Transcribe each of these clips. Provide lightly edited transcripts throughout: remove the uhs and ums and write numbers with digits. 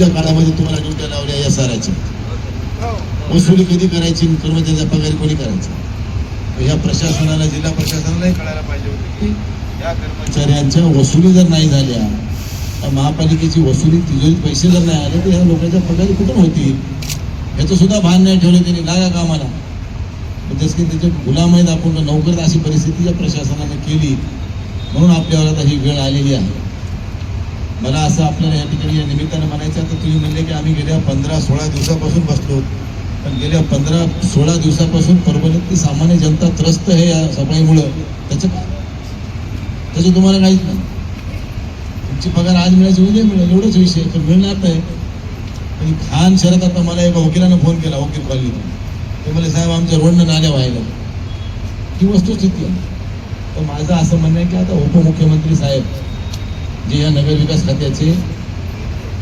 काळामध्ये तुम्हाला ड्युट्या लावल्या या साराच्या वसुली कधी करायची, कर्मचाऱ्याचा पगार कोणी करायचा? या प्रशासनाला, जिल्हा प्रशासनालाही कळायला पाहिजे होतं की या कर्मचाऱ्यांच्या वसुली जर नाही झाल्या, तर महापालिकेची वसुली तिजोरीत पैसे जर नाही आले, तर ह्या लोकांच्या पगारी कुठून होतील याचं सुद्धा भान नाही ठेवलं त्यांनी. लागा कामाला जसं की त्याचे गुलाम आहेत आपण, नोकर अशी परिस्थिती या प्रशासनाने केली, म्हणून आपल्यावर आता ही वेळ आलेली आहे. मला असं आपल्याला या ठिकाणी या निमित्तानं म्हणायचं, तर तुम्ही म्हणले की आम्ही गेल्या 15-16 दिवसापासून बसलो, पण गेल्या 15-16 दिवसापासून परभणीतली सामान्य जनता त्रस्त आहे या सफाईमुळं. त्याचं तुम्हाला काहीच नाही. तुमची पगार आज मिळायची, उद्या मिळेल, एवढंच विषय, पण मिळणार नाही. आणि खान शरद आता मला एका वकिलानं फोन केला, वकील कॉलनीतून, ते म्हणले साहेब आमच्या रोडनं नाल्या व्हायला. ही वस्तुस्थिती आहे. तर माझं असं म्हणणं आहे की आता उपमुख्यमंत्री साहेब जे या नगरविकास खात्याचे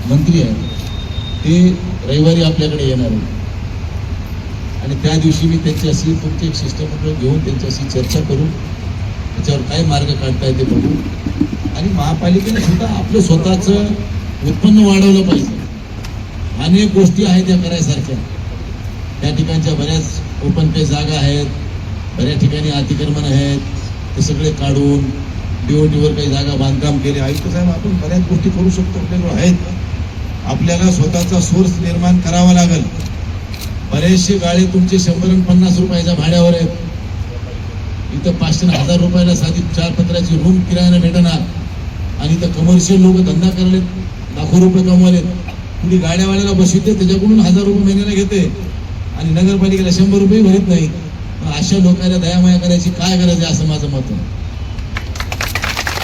मंत्री आहेत, ते रविवारी आपल्याकडे येणार आहेत आणि त्या दिवशी मी त्यांच्याशी तुमचे एक शिष्टमंडळ घेऊन त्यांच्याशी चर्चा करू, त्याच्यावर काय मार्ग काढता येते बघू. आणि महापालिकेने सुद्धा आपलं स्वतःचं उत्पन्न वाढवलं पाहिजे. अनेक गोष्टी आहेत या करायसारख्या. त्या ठिकाणच्या बऱ्याच ओपन पे जागा आहेत, बऱ्याच ठिकाणी अतिक्रमण आहेत, ते सगळे काढून DOTवर काही जागा बांधकाम केले. आयुक्त साहेब आपण बऱ्याच गोष्टी करू शकतो, आपल्याकडे आहेत. आपल्याला स्वतःचा सोर्स निर्माण करावा लागेल. बरेचसे गाळे तुमचे 100-50 रुपयाच्या भाड्यावर आहेत. इथं 500-1000 रुपयाला साधी 4 पत्राची रूम किरायाने भेटणार आणि इथं कमर्शियल लोक धंदा करले, लाखो रुपये कमवलेत. कुणी गाड्यावाल्याला बसविते, त्याच्याकडून 1000 रुपये महिन्याला घेते आणि नगरपालिकेला 100 रुपये भरत नाही. अशा लोकांना दयामाया करायची काय गरज आहे, असं माझं मत आहे.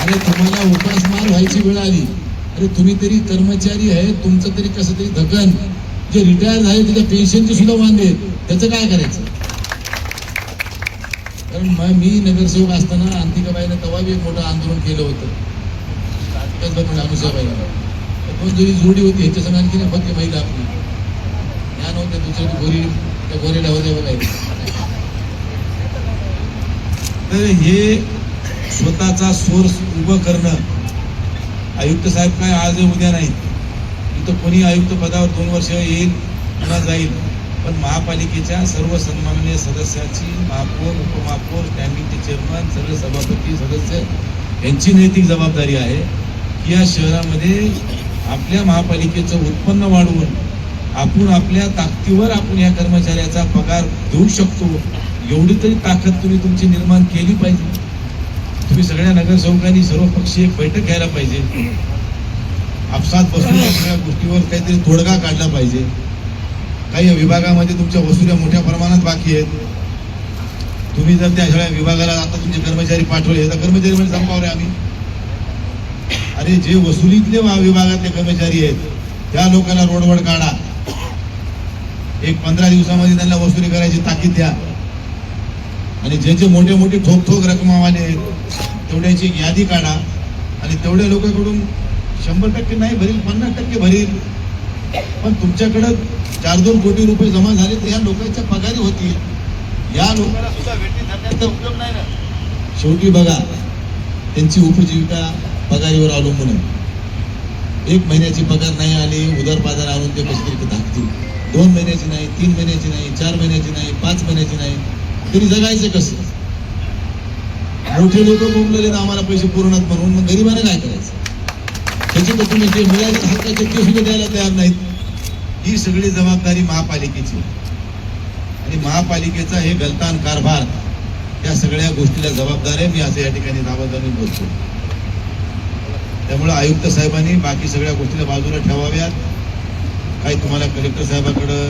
अरे तुम्हाला उपासमार व्हायची वेळ आली, अरे तुम्ही तरी कर्मचारी आहे, तुमचं तरी कसं तरी धकन, जे रिटायर झाले त्याच्या पेन्शनचे सुद्धा वांदे, त्याचं काय करायचं? कारण मी नगरसेवक असताना अंतिकाबाईनं तेव्हा बी एक मोठं आंदोलन केलं होतं. अनुषाबाईला कोण जरी जोडी होती ह्याच्या संग आणखी फक्त महिला आपली ज्ञान होते, दुसरी गोरी त्या गोरेला होत्या बघायला. तर हे स्वतःचा सोर्स उभं करणं, आयुक्त साहेब काय आज उद्या नाही. इथं कोणी आयुक्त पदावर 2 वर्ष येईल किंवा जाईल, पण महापालिकेच्या सर्व सन्माननीय सदस्याची, महापौर, उपमहापौर, स्टँडिंगचे चेअरमन, सगळे सभापती सदस्य यांची नैतिक जबाबदारी आहे की या शहरामध्ये आपल्या महापालिकेचं उत्पन्न वाढवून आपण आपल्या ताकदीवर आपण या कर्मचाऱ्याचा पगार देऊ शकतो, एवढी तरी ताकद तुम्ही तुमची निर्माण केली पाहिजे. तुम्ही सगळ्या नगरसेवकांनी सर्वपक्षीय एक बैठक घ्यायला पाहिजे. आपसात बसून सगळ्या गोष्टीवर काहीतरी तोडगा काढला पाहिजे. काही विभागामध्ये तुमच्या वसुल्या मोठ्या प्रमाणात बाकी आहेत. तुम्ही जर त्या सगळ्या विभागाला आता तुमचे कर्मचारी पाठवले तर कर्मचारी म्हणजे संपावर आहे आम्ही. अरे जे वसुलीतले विभागातले कर्मचारी आहेत त्या लोकांना रोडवर काढा. एक 15 दिवसामध्ये त्यांना वसुली करायची ताकीद द्या. आणि जे मोठे मोठे ठोक रकमावाले आहेत तेवढ्याची यादी काढा आणि तेवढ्या लोकांकडून 100% नाही भरील, 50% भरील, पण तुमच्याकडं 4-2 कोटी रुपये जमा झाले तर या लोकांच्या पगारी होतील. या लोकांना सुद्धा वेठी धरण्याचा उपयोग नाही ना. शेवटी बघा त्यांची उपजीविका पगारीवर अवलंबून आहे. 1 महिन्याची पगार नाही आली, उदरपादार आणून ते कशी तरी टाकतील. 2 महिन्याची नाही, 3 महिन्याची नाही, 4 महिन्याची नाही, 5 महिन्याची नाही, तरी जगायचं कसं? मोठे लोक बोंबलेले आम्हाला पैसे पुरवणार म्हणून, मग गरिबाने काय करायचं? त्याची तर तुम्ही जे मिळाले हक्काचे ते सुद्धा द्यायला तयार नाहीत. ही सगळी जबाबदारी महापालिकेची आणि महापालिकेचा हे गलतान कारभार या सगळ्या गोष्टीला जबाबदार आहे. मी असं या ठिकाणी नावाजाने बोलतो. त्यामुळे आयुक्त साहेबांनी बाकी सगळ्या गोष्टीला बाजूला ठेवाव्यात. काही तुम्हाला कलेक्टर साहेबाकडं,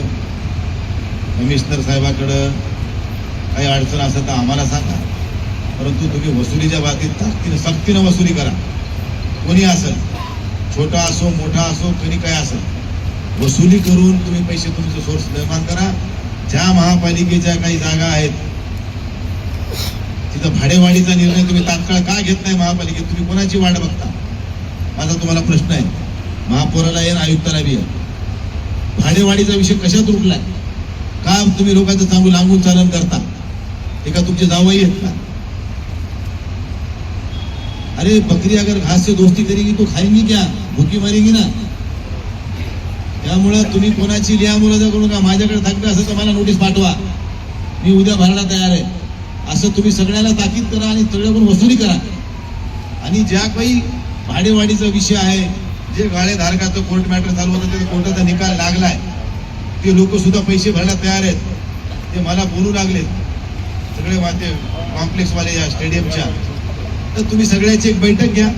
कमिशनर साहेबाकडं काही अडचण असेल तर आम्हाला सांगा, परंतु तुम्ही वसुलीच्या बाबतीत सक्तीनं वसुली करा. कोणी असेल, छोटा असो मोठा असो, कोणी काय असेल, वसुली करून तुम्ही पैसे तुमचे सोर्स निर्माण करा. ज्या महापालिकेच्या काही जागा आहेत तिथं भाडेवाढीचा निर्णय तुम्ही तात्काळ का घेत नाही महापालिकेत? तुम्ही कोणाची वाट बघता? माझा तुम्हाला प्रश्न आहे. महापौराला आहे, आयुक्ताला बी आहे. भाडेवाढीचा विषय कशात उठलाय? का तुम्ही लोकांचं चांगलं लांबून चालन करता? ते का तुमचे जावई आहेत का? अरे बकरी अगर घास से दोस्ती करेगी तो खाएंगी क्या? भूखी मरेगी ना. त्यामुळं तुम्ही कोणाची लिहामुलजा करू नका. माझ्याकडे थांबलं असेल तर मला नोटीस पाठवा, मी उद्या भरायला तयार आहे. असं तुम्ही सगळ्याला ताकीद करा आणि सगळ्याकडून वसुली करा. आणि ज्या काही भाडेवाढीचा विषय आहे, जे गाळेधारकाचं कोर्ट मॅटर चालू होतं त्याचा कोर्टाचा निकाल लागलाय, ते लोक सुद्धा पैसे भरायला तयार आहेत. ते मला बोलू लागलेत सगळे वाते कॉम्प्लेक्सवाले या स्टेडियमच्या. तर तुम्ही सगळ्याची एक बैठक घ्या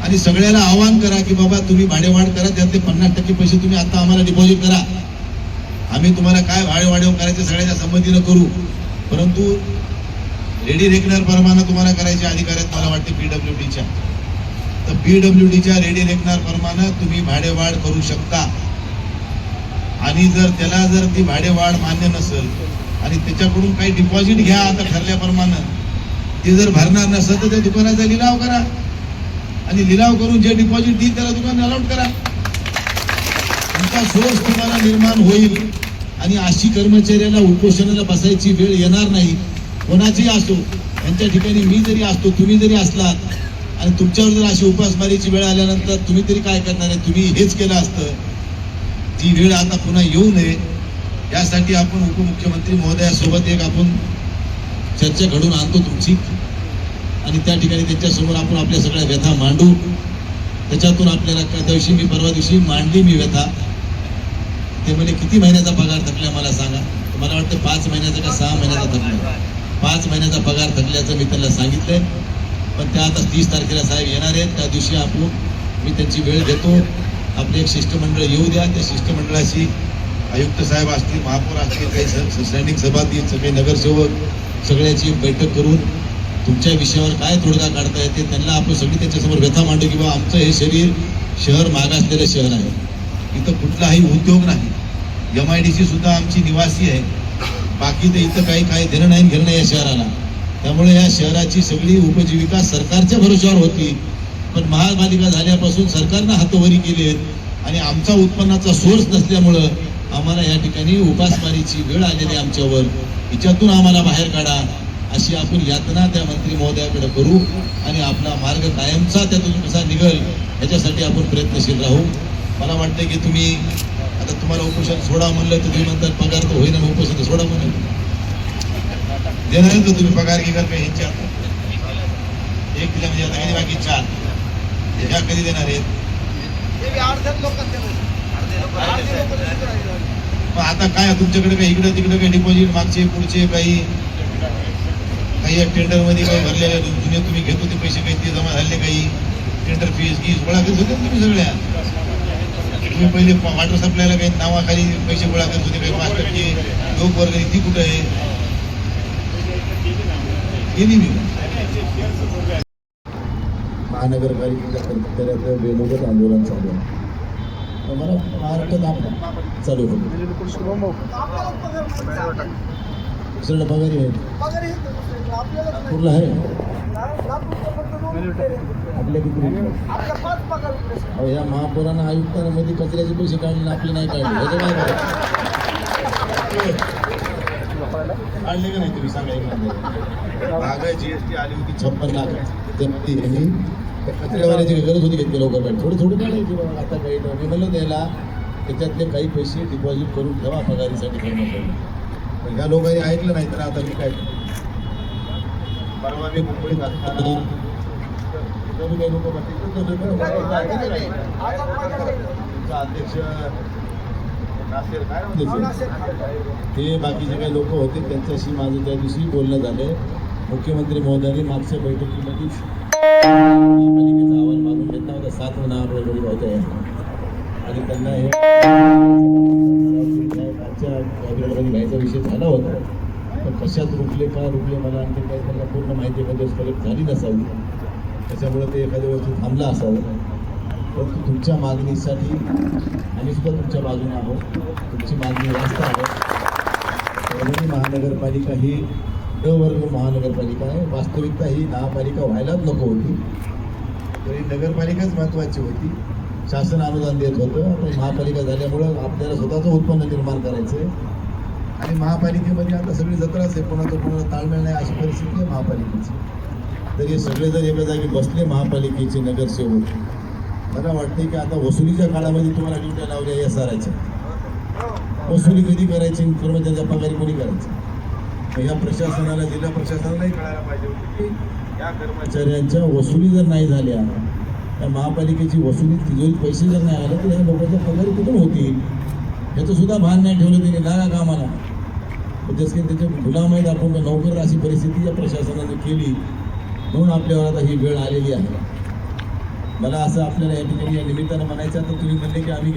आणि सगळ्याला आवाहन करा की बाबा तुम्ही भाडेवाढ करा, त्यातले 50% पैसे तुम्ही आता आम्हाला डिपॉझिट करा. आम्ही तुम्हाला काय भाडेवाढ करायचे सगळ्याच्या संमतीनं करू, परंतु रेडी रेकनर प्रमाणे तुम्हाला करायचे अधिकार आहेत मला वाटते PWDच्या. तर PWDच्या रेडी रेकनर प्रमाणे तुम्ही भाडेवाढ करू शकता. आणि जर त्याला जर ती भाडेवाढ मान्य नसेल आणि त्याच्याकडून काही डिपॉझिट घ्या आता ठरल्याप्रमाणे, ते जर भरणार नसेल तर त्या दुकानाचा लिलाव करा आणि लिलाव करून जे डिपॉझिट देईल त्याला दुकान अलॉट करा. तुमचा सोर्स तुम्हाला निर्माण होईल आणि अशी कर्मचाऱ्याला उपोषणाला बसायची वेळ येणार नाही. कोणाचीही असो, यांच्या ठिकाणी मी जरी असतो, तुम्ही जरी असलात आणि तुमच्यावर जर अशी उपासमारीची वेळ आल्यानंतर तुम्ही तरी काय करणार आहे? तुम्ही हेच केलं असतं. ती वेळ आता पुन्हा येऊ नये यासाठी आपण उपमुख्यमंत्री महोदयासोबत एक आपण चर्चा घडून आणतो तुमची, आणि त्या ठिकाणी त्यांच्यासमोर आपण आपल्या सगळ्या व्यथा मांडू. त्याच्यातून आपल्याला त्या दिवशी मी परवा दिवशी मांडली मी व्यथा. ते म्हणजे किती महिन्याचा पगार थकला मला सांगा. मला वाटतं 5 महिन्याचा का 6 महिन्याचा थकला. 5 महिन्याचा पगार थकल्याचं मी त्यांना सांगितलंय. पण त्या आता 30 तारखेला साहेब येणार आहेत. त्या दिवशी मी त्यांची वेळ घेतो. आपले एक शिष्टमंडळ येऊ द्या. त्या शिष्टमंडळाशी आयुक्त साहेब असतील, महापौर असतील, काही स्टँडिंग सभापती, सगळे नगरसेवक, सगळ्याची बैठक करून तुमच्या विषयावर काय तोडगा काढता येते त्यांना आपण सगळी त्याच्यासमोर व्यथा मांडू की बाबा आमचं हे शहर मागासलेलं शहर आहे. इथं कुठलाही उद्योग नाही. MIDC सुद्धा आमची निवासी आहे. बाकी तर इथं काही देणं नाही घेणं नाही या शहराला. त्यामुळे या शहराची सगळी उपजीविका सरकारच्या भरोश्यावर होती. पण महापालिका झाल्यापासून सरकारनं हातोवरी केली आहेत आणि आमचा उत्पन्नाचा सोर्स नसल्यामुळं आम्हाला या ठिकाणी उपासमारीची वेळ आलेली आमच्यावर. हिच्यातून आम्हाला बाहेर काढा अशी आपण यातना त्या मंत्री महोदयाकडे करू आणि आपला मार्ग कायमचा त्यातून कसा निघल याच्यासाठी आपण प्रयत्नशील राहू. मला वाटतं की तुम्ही आता तुम्हाला उपोषण सोडा म्हणलं तर तुम्ही म्हणतात पगार तर होईना, उपोषण सोडा म्हणून देणार का तुम्ही पगार घेणार का? ह्यांच्या 1 दिला म्हणजे आता कधी बाकी 4 ह्या कधी देणार आहेत? मग आता काय तुमच्याकडे काही इकडे तिकडे काही डिपॉझिट मागचे पुढचे काही टेंडर मध्ये काही भरलेले जुने तुम्ही घेत होते पैसे, काही ते जमा झाले, काही टेंडर फीस गोळा करत होते तुम्ही सगळ्या. तुम्ही पहिले वॉटर सप्लायला काही नावाखाली पैसे गोळा करत होते, काही 5% लोक वर्ग ती कुठं आहे? महानगरपालिकेच्या कर्मचाऱ्याचं बेमुदत आंदोलन चालू आहे. मला महाराष्ट्रात चालू होतं दुसऱ्याला पगारी आहे कुठला आहे आपल्या किती? अहो या महापौरांना आयुक्तांमध्ये कचऱ्याचे पैसे काढले आपले नाही काढले. ह्याचं काय काढले का नाही तुम्ही सांगा. मागं GST आली होती 56 लाख. त्यांनी कचऱ्यावाल्याची गरज होती घेतली लवकर थोडी थोडी काढायची बाबा. आता काही मी म्हणलं द्यायला त्याच्यातले काही पैसे डिपॉझिट करून ठेवा पगारीसाठी कर्मचारी. पण ह्या लोकांनी ऐकलं नाही तर आता मी काय परवा मी मुंबईत असताना काही लोक तुमचा अध्यक्ष ते बाकीचे काही लोक होते त्यांच्याशी माझं त्या दिवशी बोलणं झालं. मुख्यमंत्री महोदयांनी मागच्या बैठकीमध्ये महापालिकेचा अहवाल मागून घेतला होता. 7 नावाप्रमाणे होत्या आणि त्यांना हे कॅबिनेटमध्ये घ्यायचा विषय झाला होता. पण कशात रुकले काय रुकले मला आणखी काही त्यांना पूर्ण माहिती कलेक्ट झाली नसावी. त्याच्यामुळे ते एखाद्या वस्तू थांबला असावं. परंतु तुमच्या मागणीसाठी आम्ही सुद्धा तुमच्या बाजूने आहोत. तुमची मागणी जास्त आहे. परभणी महानगरपालिका ही ड वर्ग महानगरपालिका आहे. वास्तविकता ही महापालिका व्हायलाच नको होती. तरी नगरपालिकाच महत्त्वाची होती. शासन अनुदान देत होतं. आता महापालिका झाल्यामुळं आपल्याला स्वतःचं उत्पन्न निर्माण करायचं आहे आणि महापालिकेमध्ये आता सगळी जत्राच आहे. कोणाला ताळमेळ नाही अशी परिस्थिती आहे महापालिकेची. तर हे सगळे जर एका जागी बसले महापालिकेचे नगरसेवक मला वाटते की आता वसुलीच्या काळामध्ये तुम्हाला ड्युट्या लावल्या या सारायच्या. वसुली कधी करायची, कर्मचाऱ्याच्या पगारी कोणी करायची? या प्रशासनाला, जिल्हा प्रशासनालाही कळायला पाहिजे होतं की या कर्मचाऱ्यांच्या वसुली जर नाही झाल्या, त्या महापालिकेची वसुली तिजोरीत पैसे जर नाही आले तर या लोकांच्या पगारी कुठून होतील याचं सुद्धा भान नाही ठेवलं त्यांनी. लागा कामाला जसं की त्याचे गुलाम आहेत आपण, नोकर अशी परिस्थिती या प्रशासनाने केली म्हणून आपल्यावर आता ही वेळ आलेली आहे. मला असं आपल्याला या ठिकाणी या निमित्तानं म्हणायचं, तर तुम्ही म्हणले की आम्ही